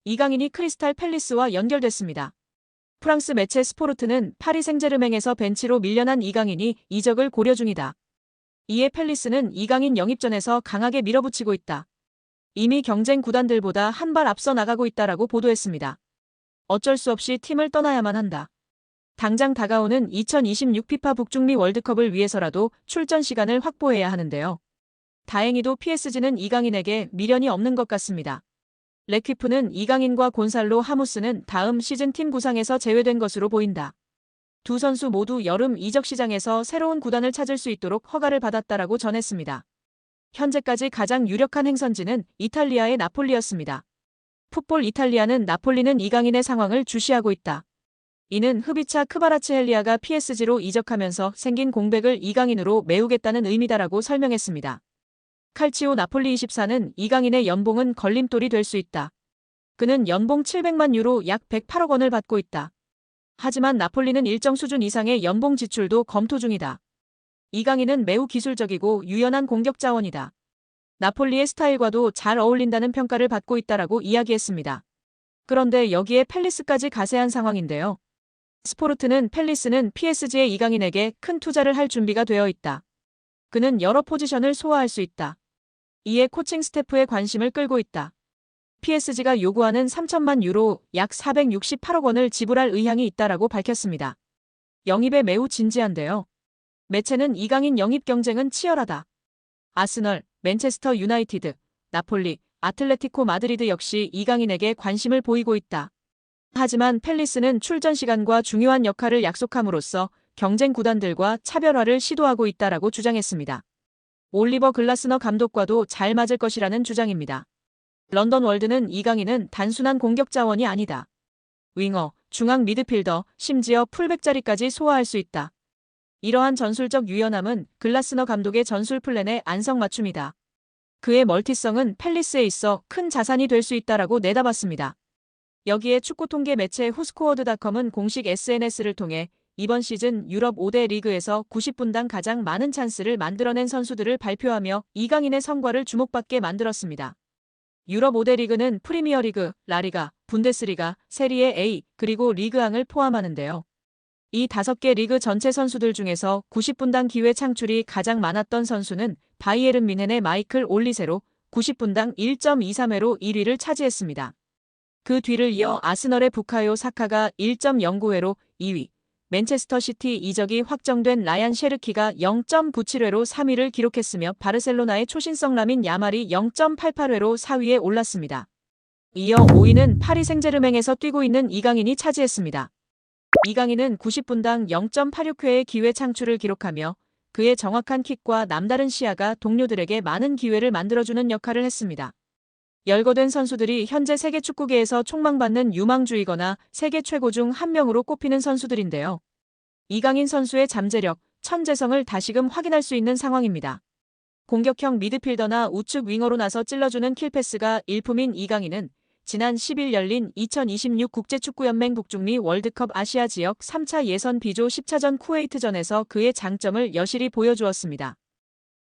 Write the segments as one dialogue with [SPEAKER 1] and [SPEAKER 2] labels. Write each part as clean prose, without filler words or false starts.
[SPEAKER 1] 이강인이 크리스탈 팰리스와 연결됐습니다. 프랑스 매체 스포르트는 파리 생제르맹에서 벤치로 밀려난 이강인이 이적을 고려 중이다. 이에 팰리스는 이강인 영입전에서 강하게 밀어붙이고 있다. 이미 경쟁 구단들보다 한 발 앞서 나가고 있다라고 보도했습니다. 어쩔 수 없이 팀을 떠나야만 한다. 당장 다가오는 2026 피파 북중미 월드컵을 위해서라도 출전 시간을 확보해야 하는데요. 다행히도 PSG는 이강인에게 미련이 없는 것 같습니다. 레퀴프는 이강인과 곤살로 하무스는 다음 시즌 팀 구상에서 제외된 것으로 보인다. 두 선수 모두 여름 이적 시장에서 새로운 구단을 찾을 수 있도록 허가를 받았다라고 전했습니다. 현재까지 가장 유력한 행선지는 이탈리아의 나폴리였습니다. 풋볼 이탈리아는 나폴리는 이강인의 상황을 주시하고 있다. 이는 흡이차 크바라츠헬리아가 PSG로 이적하면서 생긴 공백을 이강인으로 메우겠다는 의미다라고 설명했습니다. 칼치오 나폴리24는 이강인의 연봉은 걸림돌이 될 수 있다. 그는 연봉 700만 유로 약 108억 원을 받고 있다. 하지만 나폴리는 일정 수준 이상의 연봉 지출도 검토 중이다. 이강인은 매우 기술적이고 유연한 공격 자원이다. 나폴리의 스타일과도 잘 어울린다는 평가를 받고 있다라고 이야기했습니다. 그런데 여기에 팰리스까지 가세한 상황인데요. 스포르트는 팰리스는 PSG의 이강인에게 큰 투자를 할 준비가 되어 있다. 그는 여러 포지션을 소화할 수 있다. 이에 코칭 스태프의 관심을 끌고 있다. PSG가 요구하는 3천만 유로 약 468억 원을 지불할 의향이 있다라고 밝혔습니다. 영입에 매우 진지한데요. 매체는 이강인 영입 경쟁은 치열하다. 아스널, 맨체스터 유나이티드, 나폴리, 아틀레티코 마드리드 역시 이강인에게 관심을 보이고 있다. 하지만 팰리스는 출전 시간과 중요한 역할을 약속함으로써 경쟁 구단들과 차별화를 시도하고 있다라고 주장했습니다. 올리버 글라스너 감독과도 잘 맞을 것이라는 주장입니다. 런던 월드는 이강인은 단순한 공격 자원이 아니다. 윙어, 중앙 미드필더, 심지어 풀백 자리까지 소화할 수 있다. 이러한 전술적 유연함은 글라스너 감독의 전술 플랜의 안성맞춤이다. 그의 멀티성은 팰리스에 있어 큰 자산이 될 수 있다라고 내다봤습니다. 여기에 축구 통계 매체 후스코어드닷컴은 공식 SNS를 통해 이번 시즌 유럽 5대 리그에서 90분당 가장 많은 찬스를 만들어낸 선수들을 발표하며 이강인의 성과를 주목받게 만들었습니다. 유럽 5대 리그는 프리미어리그, 라리가, 분데스리가, 세리에 A, 그리고 리그앙을 포함하는데요. 이 5개 리그 전체 선수들 중에서 90분당 기회 창출이 가장 많았던 선수는 바이에른 뮌헨의 마이클 올리세로 90분당 1.23회로 1위를 차지했습니다. 그 뒤를 이어 아스널의 부카요 사카가 1.09회로 2위, 맨체스터 시티 이적이 확정된 라얀 셰르키가 0.97회로 3위를 기록했으며 바르셀로나의 초신성 라민 야말이 0.88회로 4위에 올랐습니다. 이어 5위는 파리 생제르맹에서 뛰고 있는 이강인이 차지했습니다. 이강인은 90분당 0.86회의 기회 창출을 기록하며 그의 정확한 킥과 남다른 시야가 동료들에게 많은 기회를 만들어주는 역할을 했습니다. 열거된 선수들이 현재 세계 축구계에서 촉망받는 유망주이거나 세계 최고 중 한 명으로 꼽히는 선수들인데요. 이강인 선수의 잠재력, 천재성을 다시금 확인할 수 있는 상황입니다. 공격형 미드필더나 우측 윙어로 나서 찔러주는 킬패스가 일품인 이강인은 지난 10일 열린 2026 국제축구연맹 북중미 월드컵 아시아 지역 3차 예선 B조 10차전 쿠웨이트전에서 그의 장점을 여실히 보여주었습니다.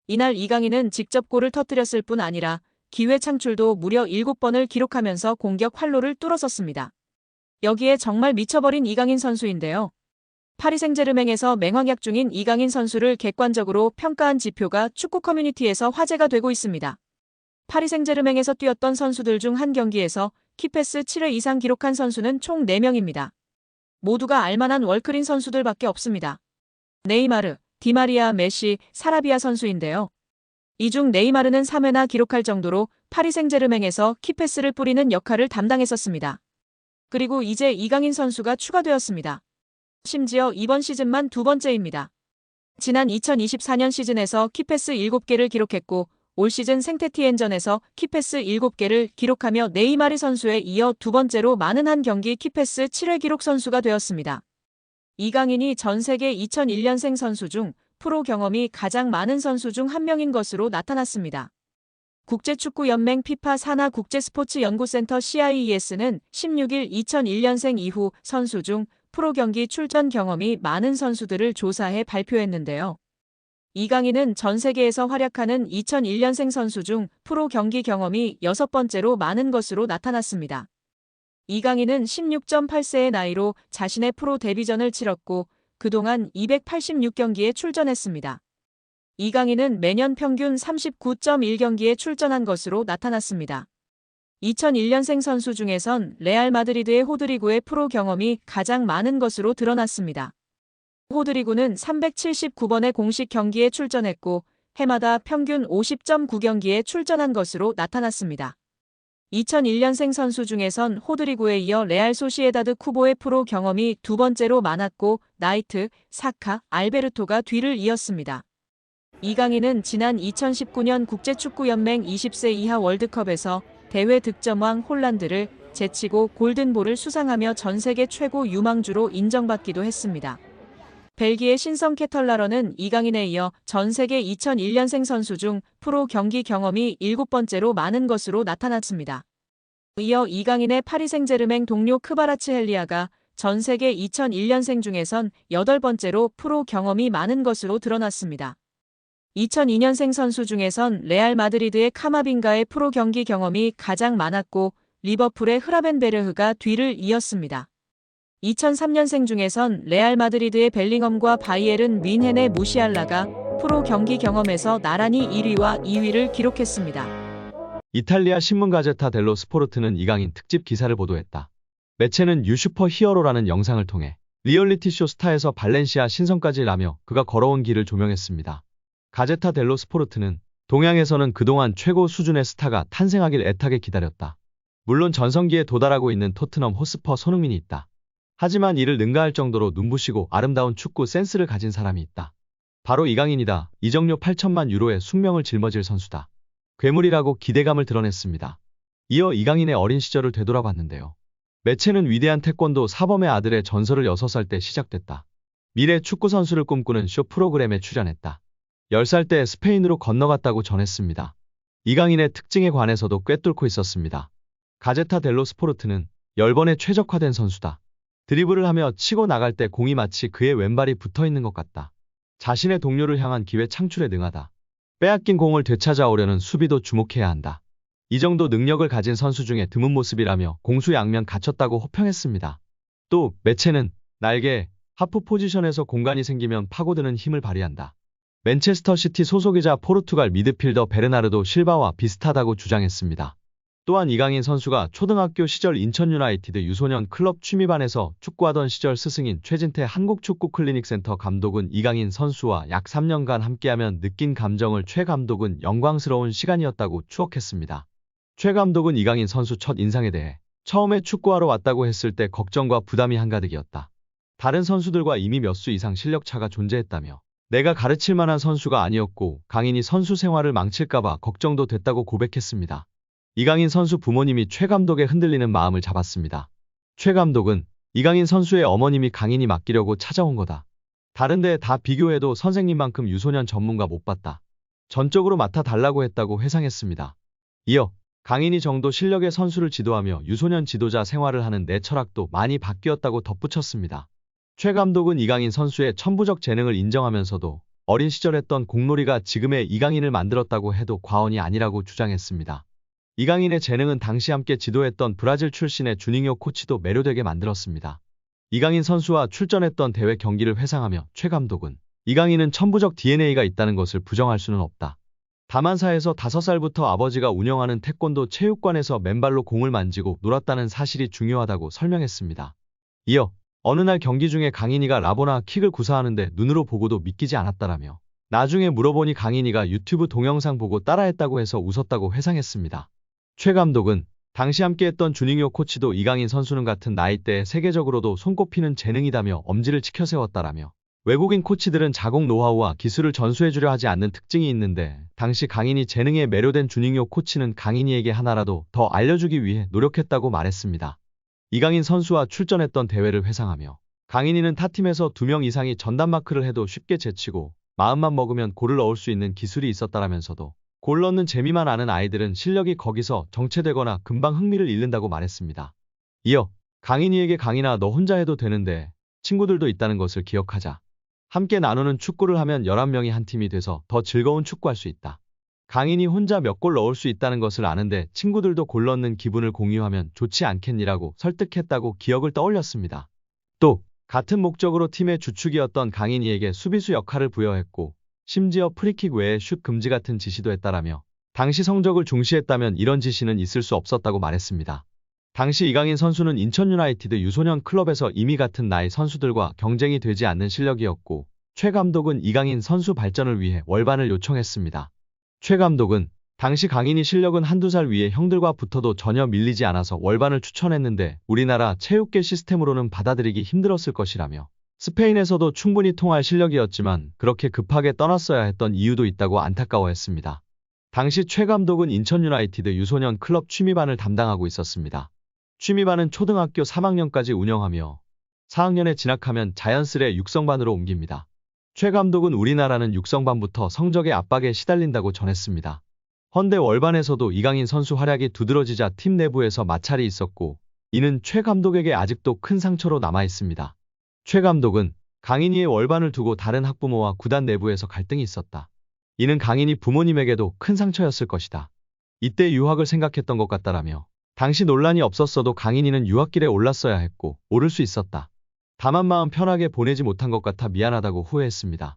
[SPEAKER 1] 이날 이강인은 직접 골을 터뜨렸을 뿐 아니라 기회 창출도 무려 7번을 기록하면서 공격 활로를 뚫어섰습니다. 여기에 정말 미쳐버린 이강인 선수인데요. 파리 생제르맹에서 맹활약 중인 이강인 선수를 객관적으로 평가한 지표가 축구 커뮤니티에서 화제가 되고 있습니다. 파리 생제르맹에서 뛰었던 선수들 중 한 경기에서 키패스 7회 이상 기록한 선수는 총 4명입니다. 모두가 알만한 월클인 선수들밖에 없습니다. 네이마르, 디마리아, 메시, 사라비아 선수인데요. 이 중 네이마르는 3회나 기록할 정도로 파리 생제르맹에서 키패스를 뿌리는 역할을 담당했었습니다. 그리고 이제 이강인 선수가 추가되었습니다. 심지어 이번 시즌만 2번째입니다. 지난 2024년 시즌에서 키패스 7개를 기록했고 올 시즌 생테티엔전에서 키패스 7개를 기록하며 네이마르 선수에 이어 2번째로 많은 한 경기 키패스 7회 기록 선수가 되었습니다. 이강인이 전 세계 2001년생 선수 중 프로 경험이 가장 많은 선수 중 한 명인 것으로 나타났습니다. 국제축구연맹 피파 산하 국제스포츠연구센터 CIES는 16일 2001년생 이후 선수 중 프로 경기 출전 경험이 많은 선수들을 조사해 발표했는데요. 이강인은 전 세계에서 활약하는 2001년생 선수 중 프로 경기 경험이 6번째로 많은 것으로 나타났습니다. 이강인은 16.8세의 나이로 자신의 프로 데뷔전을 치렀고 그동안 286경기에 출전했습니다. 이강인은 매년 평균 39.1경기에 출전한 것으로 나타났습니다. 2001년생 선수 중에선 레알 마드리드의 호드리고의 프로 경험이 가장 많은 것으로 드러났습니다. 호드리고는 379번의 공식 경기에 출전했고 해마다 평균 50.9경기에 출전한 것으로 나타났습니다. 2001년생 선수 중에선 호드리고에 이어 레알 소시에다드 쿠보의 프로 경험이 두 번째로 많았고 나이트, 사카, 알베르토가 뒤를 이었습니다. 이강인은 지난 2019년 국제축구연맹 20세 이하 월드컵에서 대회 득점왕 홀란드를 제치고 골든볼을 수상하며 전 세계 최고 유망주로 인정받기도 했습니다. 벨기에 신성 케털라러는 이강인에 이어 전 세계 2001년생 선수 중 프로 경기 경험이 7번째로 많은 것으로 나타났습니다. 이어 이강인의 파리 생제르맹 동료 크바라츠헬리아가 전 세계 2001년생 중에선 8번째로 프로 경험이 많은 것으로 드러났습니다. 2002년생 선수 중에선 레알 마드리드의 카마빙가의 프로 경기 경험이 가장 많았고 리버풀의 흐라벤베르흐가 뒤를 이었습니다. 2003년생 중에선 레알 마드리드의 벨링엄과 바이에른 뮌헨의 무시알라가 프로 경기 경험에서 나란히 1위와 2위를 기록했습니다.
[SPEAKER 2] 이탈리아 신문 가제타 델로 스포르트는 이강인 특집 기사를 보도했다. 매체는 뉴 슈퍼 히어로라는 영상을 통해 리얼리티쇼 스타에서 발렌시아 신성까지 라며 그가 걸어온 길을 조명했습니다. 가제타 델로 스포르트는 동양에서는 그동안 최고 수준의 스타가 탄생하길 애타게 기다렸다. 물론 전성기에 도달하고 있는 토트넘 호스퍼 손흥민이 있다. 하지만 이를 능가할 정도로 눈부시고 아름다운 축구 센스를 가진 사람이 있다. 바로 이강인이다. 이적료 8천만 유로의 숙명을 짊어질 선수다. 괴물이라고 기대감을 드러냈습니다. 이어 이강인의 어린 시절을 되돌아봤는데요. 매체는 위대한 태권도 사범의 아들의 전설을 6살 때 시작됐다. 미래 축구 선수를 꿈꾸는 쇼 프로그램에 출연했다. 10살 때 스페인으로 건너갔다고 전했습니다. 이강인의 특징에 관해서도 꿰뚫고 있었습니다. 가제타 델로 스포르트는 10번의 최적화된 선수다. 드리블을 하며 치고 나갈 때 공이 마치 그의 왼발이 붙어있는 것 같다. 자신의 동료를 향한 기회 창출에 능하다. 빼앗긴 공을 되찾아오려는 수비도 주목해야 한다. 이 정도 능력을 가진 선수 중에 드문 모습이라며 공수양면 갖췄다고 호평했습니다. 또 매체는 날개, 하프 포지션에서 공간이 생기면 파고드는 힘을 발휘한다. 맨체스터 시티 소속이자 포르투갈 미드필더 베르나르도 실바와 비슷하다고 주장했습니다. 또한 이강인 선수가 초등학교 시절 인천 유나이티드 유소년 클럽 취미반에서 축구하던 시절 스승인 최진태 한국축구클리닉센터 감독은 이강인 선수와 약 3년간 함께하면 느낀 감정을 최 감독은 영광스러운 시간이었다고 추억했습니다. 최 감독은 이강인 선수 첫 인상에 대해 처음에 축구하러 왔다고 했을 때 걱정과 부담이 한가득이었다. 다른 선수들과 이미 몇 수 이상 실력차가 존재했다며 내가 가르칠 만한 선수가 아니었고 강인이 선수 생활을 망칠까봐 걱정도 됐다고 고백했습니다. 이강인 선수 부모님이 최 감독의 흔들리는 마음을 잡았습니다. 최 감독은 이강인 선수의 어머님이 강인이 맡기려고 찾아온 거다. 다른 데 다 비교해도 선생님만큼 유소년 전문가 못 봤다. 전적으로 맡아달라고 했다고 회상했습니다. 이어 강인이 정도 실력의 선수를 지도하며 유소년 지도자 생활을 하는 내 철학도 많이 바뀌었다고 덧붙였습니다. 최 감독은 이강인 선수의 천부적 재능을 인정하면서도 어린 시절 했던 공놀이가 지금의 이강인을 만들었다고 해도 과언이 아니라고 주장했습니다. 이강인의 재능은 당시 함께 지도했던 브라질 출신의 주닝요 코치도 매료되게 만들었습니다. 이강인 선수와 출전했던 대회 경기를 회상하며 최 감독은 이강인은 천부적 DNA가 있다는 것을 부정할 수는 없다. 다만사에서 5살부터 아버지가 운영하는 태권도 체육관에서 맨발로 공을 만지고 놀았다는 사실이 중요하다고 설명했습니다. 이어 어느 날 경기 중에 강인이가 라보나 킥을 구사하는데 눈으로 보고도 믿기지 않았다라며 나중에 물어보니 강인이가 유튜브 동영상 보고 따라했다고 해서 웃었다고 회상했습니다. 최 감독은 당시 함께했던 주닝요 코치도 이강인 선수는 같은 나이대에 세계적으로도 손꼽히는 재능이다며 엄지를 치켜세웠다라며 외국인 코치들은 자국 노하우와 기술을 전수해주려 하지 않는 특징이 있는데 당시 강인이 재능에 매료된 주닝요 코치는 강인이에게 하나라도 더 알려주기 위해 노력했다고 말했습니다. 이강인 선수와 출전했던 대회를 회상하며 강인이는 타팀에서 2명 이상이 전담마크를 해도 쉽게 제치고 마음만 먹으면 골을 넣을 수 있는 기술이 있었다라면서도 골 넣는 재미만 아는 아이들은 실력이 거기서 정체되거나 금방 흥미를 잃는다고 말했습니다. 이어 강인이에게 강인아 너 혼자 해도 되는데 친구들도 있다는 것을 기억하자. 함께 나누는 축구를 하면 11명이 한 팀이 돼서 더 즐거운 축구할 수 있다. 강인이 혼자 몇 골 넣을 수 있다는 것을 아는데 친구들도 골 넣는 기분을 공유하면 좋지 않겠니라고 설득했다고 기억을 떠올렸습니다. 또 같은 목적으로 팀의 주축이었던 강인이에게 수비수 역할을 부여했고 심지어 프리킥 외에 슛 금지 같은 지시도 했다라며 당시 성적을 중시했다면 이런 지시는 있을 수 없었다고 말했습니다. 당시 이강인 선수는 인천 유나이티드 유소년 클럽에서 이미 같은 나이 선수들과 경쟁이 되지 않는 실력이었고 최 감독은 이강인 선수 발전을 위해 월반을 요청했습니다. 최 감독은 당시 강인이 실력은 한두 살 위에 형들과 붙어도 전혀 밀리지 않아서 월반을 추천했는데 우리나라 체육계 시스템으로는 받아들이기 힘들었을 것이라며 스페인에서도 충분히 통할 실력이었지만 그렇게 급하게 떠났어야 했던 이유도 있다고 안타까워했습니다. 당시 최 감독은 인천 유나이티드 유소년 클럽 취미반을 담당하고 있었습니다. 취미반은 초등학교 3학년까지 운영하며 4학년에 진학하면 자연스레 육성반으로 옮깁니다. 최 감독은 우리나라는 육성반부터 성적의 압박에 시달린다고 전했습니다. 헌데 월반에서도 이강인 선수 활약이 두드러지자 팀 내부에서 마찰이 있었고 이는 최 감독에게 아직도 큰 상처로 남아 있습니다. 최 감독은 강인이의 월반을 두고 다른 학부모와 구단 내부에서 갈등이 있었다. 이는 강인이 부모님에게도 큰 상처였을 것이다. 이때 유학을 생각했던 것 같다라며 당시 논란이 없었어도 강인이는 유학길에 올랐어야 했고 오를 수 있었다. 다만 마음 편하게 보내지 못한 것 같아 미안하다고 후회했습니다.